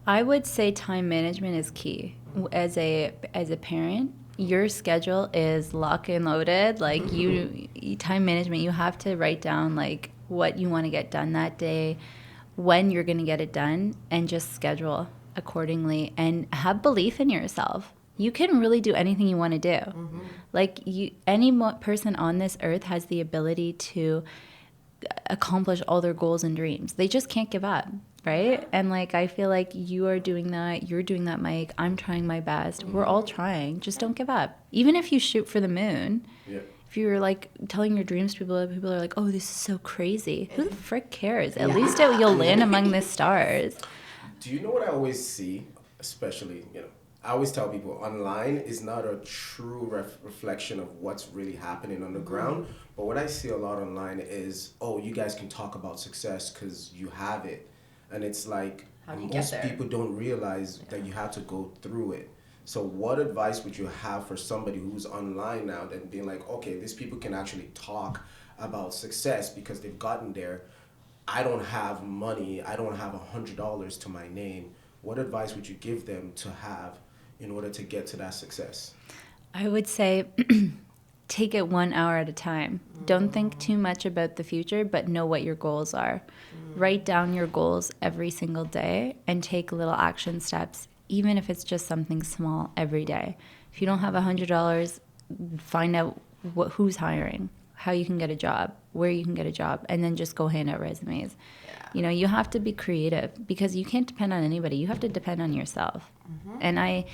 I would say time management is key. As a parent, your schedule is lock and loaded. Like time management, you have to write down like what you want to get done that day, when you're going to get it done, and just schedule accordingly and have belief in yourself. You can really do anything you want to do. Like any person on this earth has the ability to accomplish all their goals and dreams. They just can't give up, right? And like I feel like you are doing that, you're doing that, Mike. I'm trying my best. We're all trying. Just don't give up. Even if you shoot for the moon, if you're like telling your dreams to people are like, "Oh, this is so crazy." Who the frick cares? At least you'll land among the stars. Do you know what I always see, especially, I always tell people online is not a true reflection of what's really happening on the ground. But what I see a lot online is, oh, you guys can talk about success because you have it. And it's like most people don't realize that you have to go through it. So what advice would you have for somebody who's online now that being like, okay, these people can actually talk about success because they've gotten there. I don't have money. I don't have $100 to my name. What advice would you give them to have in order to get to that success? I would say take it 1 hour at a time. Don't think too much about the future, but know what your goals are. Write down your goals every single day and take little action steps, even if it's just something small every day. If you don't have $100, find out who's hiring, how you can get a job, where you can get a job, and then just go hand out resumes. You have to be creative because you can't depend on anybody. You have to depend on yourself. And I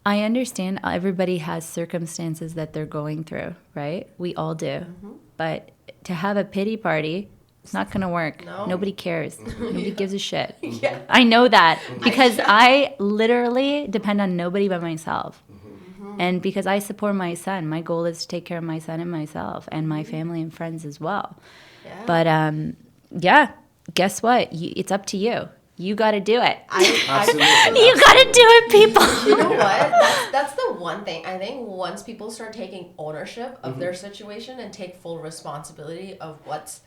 understand everybody has circumstances that they're going through, right? We all do. But to have a pity party, it's not going to work. No. Nobody cares. Nobody gives a shit. I know that because I literally depend on nobody but myself. And because I support my son, my goal is to take care of my son and myself and my family and friends as well. But guess what? It's up to you. You got to do it. Absolutely. You got to do it, people. You know what? That's the one thing. I think once people start taking ownership of their situation and take full responsibility of what's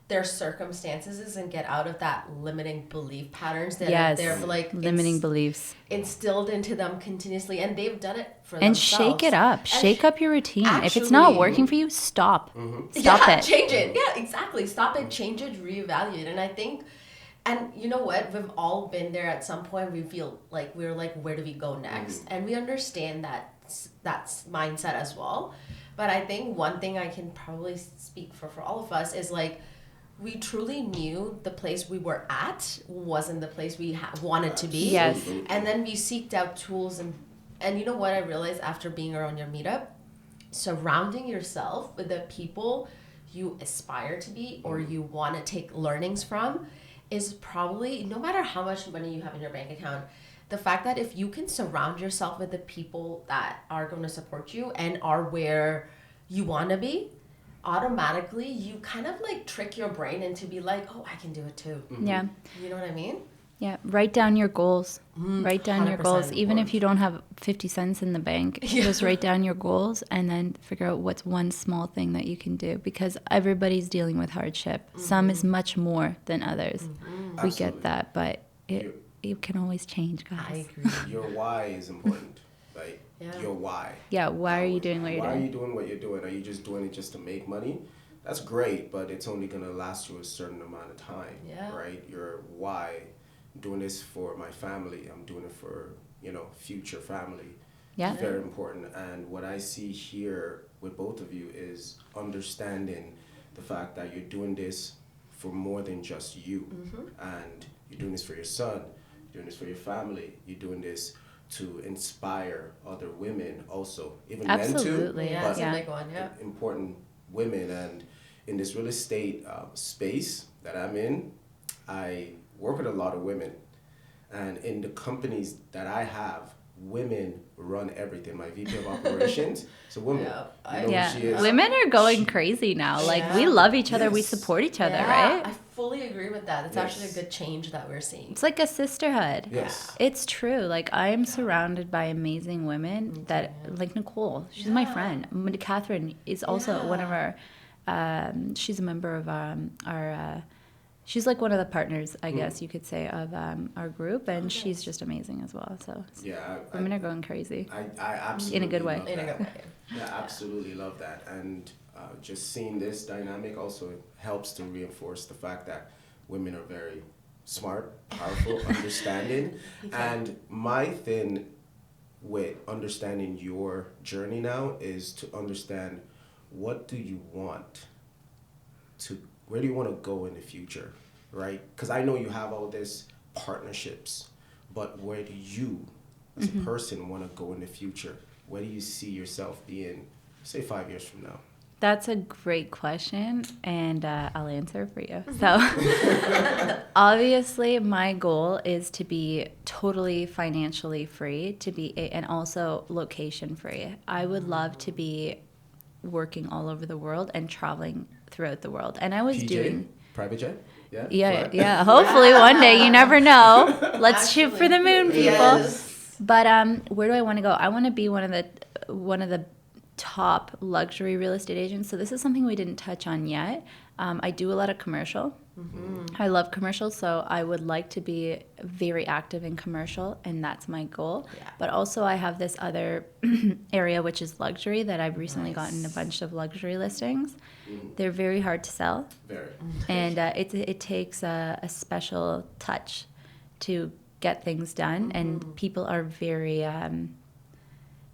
their circumstances is and get out of that limiting belief patterns that they're like limiting beliefs instilled into them continuously, and they've done it for and themselves. Shake it up. Shake up your routine. If it's not working for you, stop. Stop it. Change it. Yeah, exactly. Stop it, change it, reevaluate. And I think, and you know what? We've all been there at some point. We feel like we're like, where do we go next? And we understand that's mindset as well. But I think one thing I can probably speak for all of us is like, we truly knew the place we were at wasn't the place we wanted to be. Yes. And then we seeked out tools and you know what I realized after being around your meetup? Surrounding yourself with the people you aspire to be or you want to take learnings from is probably, no matter how much money you have in your bank account, the fact that if you can surround yourself with the people that are going to support you and are where you want to be, automatically you kind of like trick your brain into be like, oh, I can do it too. Yeah. You know what I mean? Yeah. Write down your goals. Write down your goals. 100%. Even if you don't have 50 cents in the bank, just write down your goals and then figure out what's one small thing that you can do because everybody's dealing with hardship. Some is much more than others. We get that, but it can always change, guys. I agree. Your why is important, right? Your why. Yeah, why are you doing what you're doing? Why are you doing what you're doing? Are you just doing it just to make money? That's great, but it's only going to last you a certain amount of time, right? Your why, I'm doing this for my family. I'm doing it for, future family. Yeah. It's very important. And what I see here with both of you is understanding the fact that you're doing this for more than just you. And you're doing this for your son. You're doing this for your family. You're doing this to inspire other women also, even Absolutely. men too. Yeah, but it's a big one, important women. And in this real estate space that I'm in, I work with a lot of women. And in the companies that I have, women run everything. My VP of operations, it's a woman. Who she is. Women are going crazy now. Like, we love each other. We support each other, right? I fully agree with that. It's actually a good change that we're seeing. It's like a sisterhood. Yes. It's true. Like, I am surrounded by amazing women that, like Nicole, she's my friend. Catherine is also one of our, she's a member of our she's like one of the partners, I guess you could say, of our group, and she's just amazing as well. So Yeah, women are going crazy. I absolutely In a good way. love In a that. good way. Yeah, absolutely love that. And just seeing this dynamic also helps to reinforce the fact that women are very smart, powerful, understanding. And my thing with understanding your journey now is to understand, what do you want to, where do you want to go in the future, right? Because I know you have all this partnerships, but where do you as a person want to go in the future? Where do you see yourself being, say, 5 years from now? That's a great question, and I'll answer for you. So, obviously, my goal is to be totally financially free, and also location free. I would love to be working all over the world and traveling throughout the world. And I was PJ, doing. private jet? Yeah? Yeah, Fly? yeah. Hopefully one day. You never know. Let's shoot for the moon, people. Yes. But where do I want to go? I want to be one of the top luxury real estate agents. So this is something we didn't touch on yet. I do a lot of commercial. I love commercial, so I would like to be very active in commercial, and that's my goal. Yeah. But also I have this other area, which is luxury, that I've recently gotten a bunch of luxury listings. They're very hard to sell, Very. and it takes a special touch to get things done, and people are very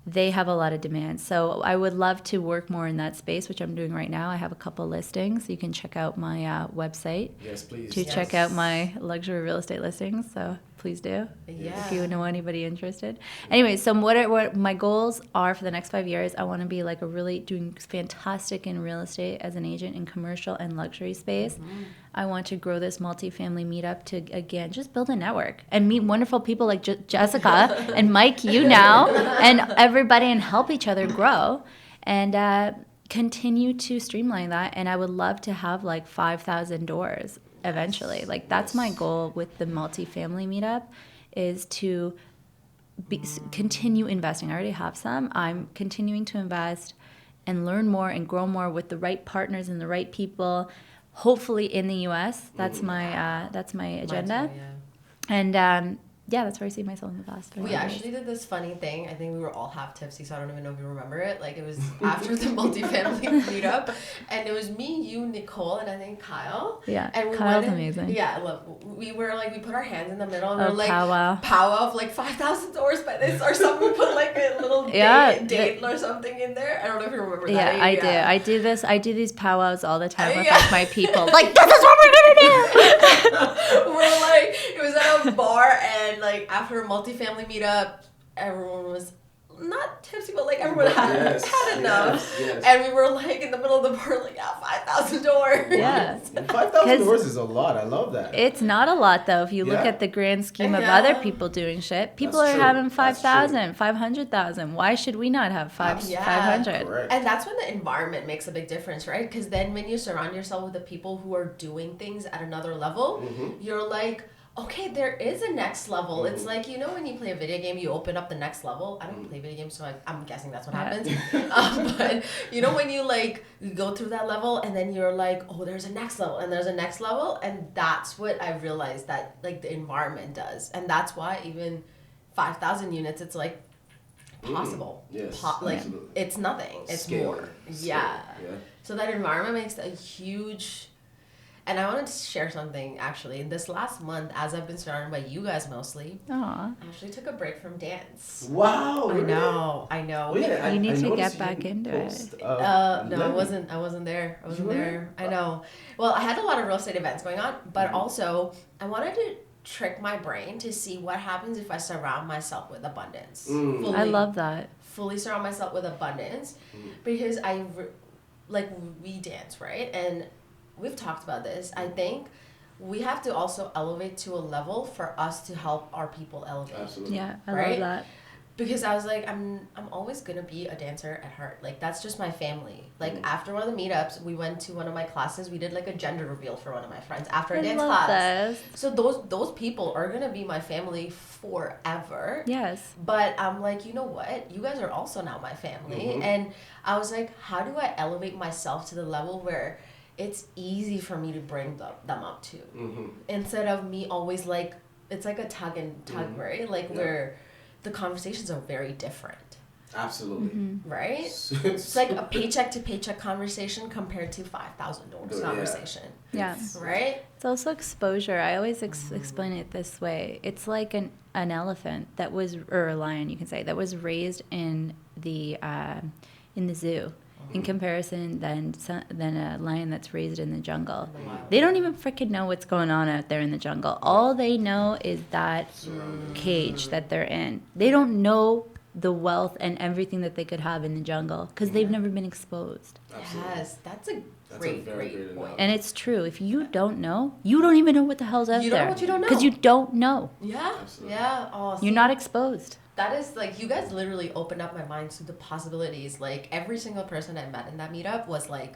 they have a lot of demand. So I would love to work more in that space, which I'm doing right now. I have a couple listings. You can check out my website Yes, please. to check out my luxury real estate listings. So please do. Yeah. If you know anybody interested. Anyway, so what my goals are for the next 5 years, I want to be like doing fantastic in real estate as an agent in commercial and luxury space. I want to grow this multifamily meetup to, again, just build a network and meet wonderful people like Jessica and Mike, you now, and everybody, and help each other grow, and continue to streamline that. And I would love to have like 5,000 doors eventually. Like that's my goal with the multifamily meetup, is to continue investing. I already have some. I'm continuing to invest and learn more and grow more with the right partners and the right people. Hopefully in the U.S. That's my agenda. Mine too, yeah. And yeah, that's where I see myself in the past 5 We years. actually did this funny thing. I think we were all half tipsy, so I don't even know if you remember it. Like, it was after the multifamily meetup, and it was me, you, Nicole, and I think Kyle. Yeah, And we Kyle's went in- amazing. Yeah, look, we were like, we put our hands in the middle, and Oh, we're like, powwow. powwow of like 5,000 doors by this, or something. We put like a little Yeah, date or something in there. I don't know if you remember that. Yeah, I do. I do this. I do these powwows all the time with Yeah. like my people. Like, this is what we're gonna do. We're like, it was at a bar, and like after a multifamily meetup, everyone was not tipsy, but like everyone had enough. Yes. And we were like in the middle of the bar, like, yeah, 5,000 doors. Yeah. 5,000 doors is a lot. I love that. It's not a lot though if you look Yeah. at the grand scheme of Yeah. other people doing shit. People That's are true. having That's 5,000, 500,000. Why should we not have Yeah. 500? Correct. And that's when the environment makes a big difference, right? Because then when you surround yourself with the people who are doing things at another level, you're like, okay, there is a next level. It's like, you know, when you play a video game, you open up the next level. I don't play video games, so I'm guessing that's what happens. But you know, when you like you go through that level, and then you're like, oh, there's a next level, and there's a next level, and that's what I realized that like the environment does, and that's why even 5,000 units, it's like possible. Yes, Like absolutely. it's nothing. It's Scale. more. Scale. Yeah. Yeah. So that environment makes a huge. And I wanted to share something actually. This last month, as I've been surrounded by you guys mostly, Aw. I actually took a break from dance. Wow. I know. Oh, yeah, You need to noticed get you back didn't into it. post, No, I Lemon. wasn't there. I wasn't You there. weren't? I know. Well, I had a lot of real estate events going on, but also I wanted to trick my brain to see what happens if I surround myself with abundance. I love that. Fully surround myself with abundance, because like we dance, right? And we've talked about this. I think we have to also elevate to a level for us to help our people elevate. Absolutely. Yeah, I Right? love that. Because I was like, I'm always gonna be a dancer at heart. Like that's just my family. Like after one of the meetups, we went to one of my classes. We did like a gender reveal for one of my friends after a I dance love class. this. So those people are gonna be my family forever. Yes. But I'm like, you know what? You guys are also now my family. Mhm. And I was like, how do I elevate myself to the level where it's easy for me to bring them up too. Mm-hmm. Instead of me always like, it's like a tug and tug, Mhm. right? Like Yeah. where the conversations are very different, Absolutely. Mm-hmm. right? It's like a paycheck to paycheck conversation compared to $5,000 Yeah. conversation, Yeah. right? It's also exposure. I always explain it this way. It's like an elephant that was, or a lion, you can say, that was raised in the zoo, in comparison than a lion that's raised in the jungle. In the wild. They don't even freaking know what's going on out there in the jungle. All they know is that cage that they're in. They don't know the wealth and everything that they could have in the jungle because they've never been exposed. Absolutely. Yes, that's a That's a great, very great great point. analogy. And it's true. If you don't know, you don't even know what the hell's out You don't there. know what you don't know. Because you don't know. Yeah, Absolutely. yeah. Oh, You're see, not exposed. that is like, you guys literally opened up my mind to the possibilities. Like every single person I met in that meetup was like,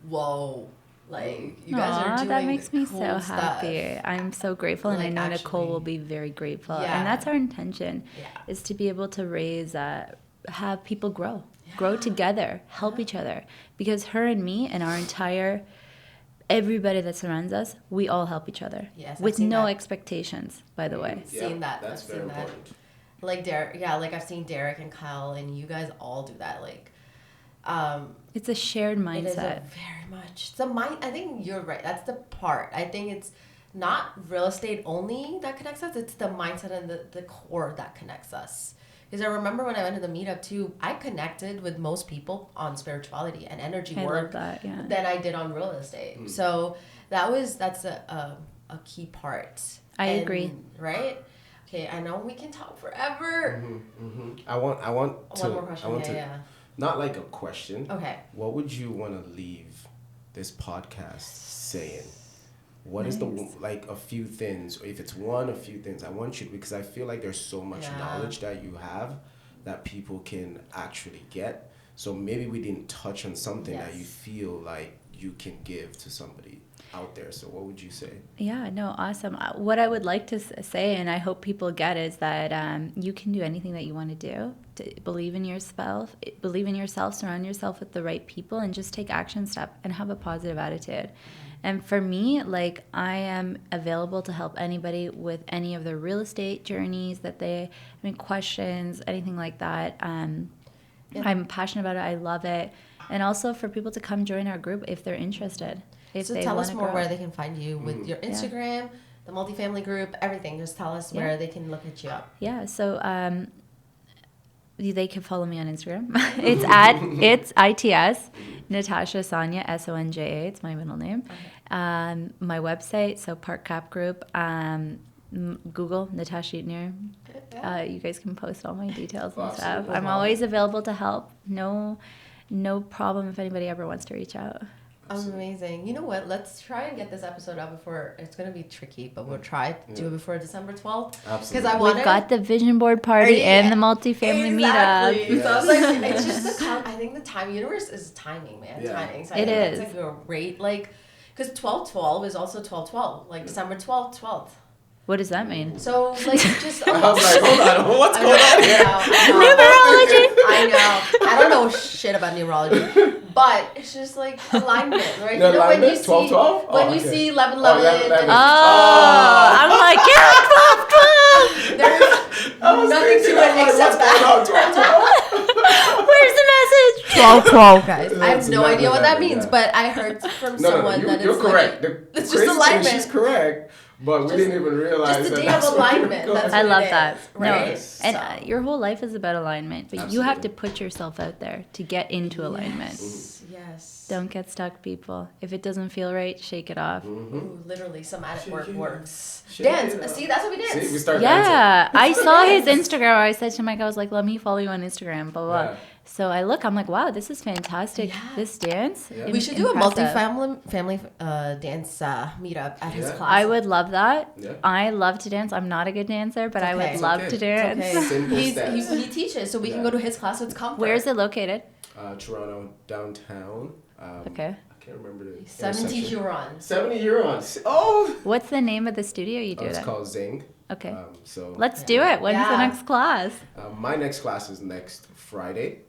whoa, like you guys are Aw, doing that makes me cool so stuff. happy. I'm so grateful, and I Like, know Nicole will actually- be very grateful. Yeah. And that's our intention, Yeah. is to be able to raise, have people grow together, help each other. Because her and me and our entire, everybody that surrounds us, we all help each other. Yes, I've with seen no that. expectations, by the way. Seen that. That's I've very seen that. important. Like Derek, yeah, like I've seen Derek and Kyle, and you guys all do that. Like, It's a shared it is mindset. very much the mind. I think you're right. That's the part. I think it's not real estate only that connects us. It's the mindset and the core that connects us. Because I remember when I went to the meetup too, I connected with most people on spirituality and energy I love work that, yeah. than I did on real estate. So that's a key part. I agree. Right? Okay, I know we can talk forever. I want to. One more question. I want Yeah, to. yeah. Not like a question. Okay. What would you want to leave this podcast saying? What is Nice. like a few things, or if it's one, a few things? I want you, because I feel like there's so much Yeah. knowledge that you have that people can actually get. So maybe we didn't touch on something that you Yes. feel like you can give to somebody out there. So what would you say? Yeah, no, awesome. What I would like to say, and I hope people get, is that you can do anything that you want to do. To believe in yourself, surround yourself with the right people, and just take action step and have a positive attitude. And for me, like, I am available to help anybody with any of their real estate journeys questions, anything like that. I'm passionate about it. I love it. And also for people to come join our group if they're interested. If So they tell us wanna more grow. where they can find you with your Instagram, the multifamily group, everything. Just tell us where they can look at you up. Yeah, so they can follow me on Instagram. it's ITS Natasha Sonia Sonja. It's my middle name. My website, so Park Cap Group. Google Natasha Utner. You guys can post all my details and stuff. Absolutely. I'm always available to help. No problem if anybody ever wants to reach out. Amazing. You know what? Let's try and get this episode out before. It's gonna be tricky, but we'll try to do it before December 12th. Absolutely. Because I want We've got the vision board party and the multifamily Exactly. meetup. So I was like, it's just I think the time universe is timing, man. Yeah. Timing. So I It think is. That's a great because 12/12 is also 12/12, like December 12th. What does that mean? So like just. I was like, hold on, what's going on here? I know. I don't know shit about numerology, but it's just like alignment, right? The you know when you alignment? see 12? when Oh, you okay. see 11/11. Oh, 11/11. Oh, I'm like, yeah, 12, 12. There's I was nothing thinking, to I'm it like, except what's going that. on? 12. Where's the message? 12, 12. Guys, I That's have no idea what that 11/11, means, yeah. but I heard from No, someone that you're it's correct. like The it's crazy just thing, alignment. she's correct, but we Just- didn't even realize just a that day that's of where we're alignment. going. That's I what love it that. is, No, right? and So- your whole life is about alignment, but you have to Absolutely. put yourself out there to get into alignment. Yes. Don't get stuck, people. If it doesn't feel right, shake it off. Ooh, literally, some at Shake work it works. Shake it Dance. up. See, that's what we did. See, we start Yeah, I saw his Instagram. I said to Mike, I was like, let me follow you on Instagram, blah, blah. Yeah. So I look, I'm like, wow, this is fantastic. Yeah. This dance. Yeah. We should do a Impressive. family dance meetup at his Yeah. class. I would love that. Yeah. I love to dance. I'm not a good dancer, but I okay. would It's love okay. to It's dance. Okay. Simple steps. He teaches, so we can Yeah. go to his class. So it's comfort. Where is it located? Toronto downtown. Okay. I can't remember the 70 intersection. Huron. 70 Hurons. Oh, What's the name of the studio you do it's that? called Zing. Okay. So Let's do it. When's the Yeah. next class? my next class is next Friday.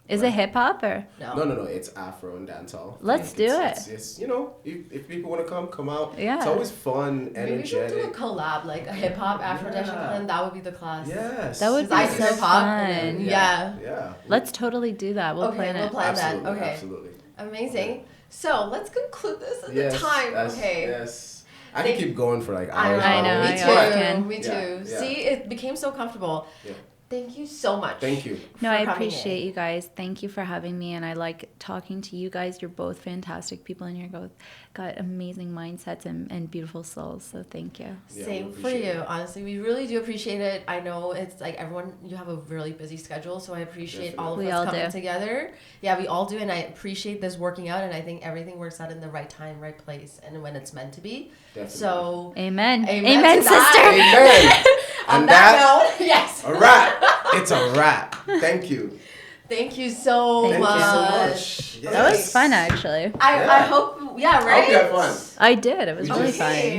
Is it hip hop or? No. It's Afro and dancehall. Let's do it. It's you know, if people want to come out. Yeah. It's always fun, Maybe we should do a energetic. collab, like a hip hop Afro dance, Yeah. and that would be the class. Yes. That would 'Cause I be do so hip hop, and fun. then- yeah. Yeah. Let's totally do that. We'll Okay, plan we'll it. plan that. Absolutely. Okay. Absolutely. Amazing. So let's conclude this at Yes. the time. Yes, Okay. Yes. I can keep going for like I hours. know. I know, Me I too. always can. Me too. Yeah. See, it became so comfortable. Yeah. Thank you so much. Thank you. No, for I coming appreciate in. you guys. Thank you for having me, and I like talking to you guys. You're both fantastic people, and you're both got amazing mindsets and beautiful souls. So thank you. Yeah, Same we for appreciate you. it. Honestly, we really do appreciate it. I know it's like everyone, you have a really busy schedule, so I appreciate all of We us all coming do. together. Yeah, we all do, and I appreciate this working out, and I think everything works out in the right time, right place, and when it's meant to be. Definitely. So, Amen. Amen Amen, to that. sister. Amen. on And that note, yes. a wrap. It's a wrap. Thank you. Thank you so Thank much. you so much. That was Yes. fun, actually. I Yeah. hope, yeah, I right? hope you had fun. I did. It was We really just- fun.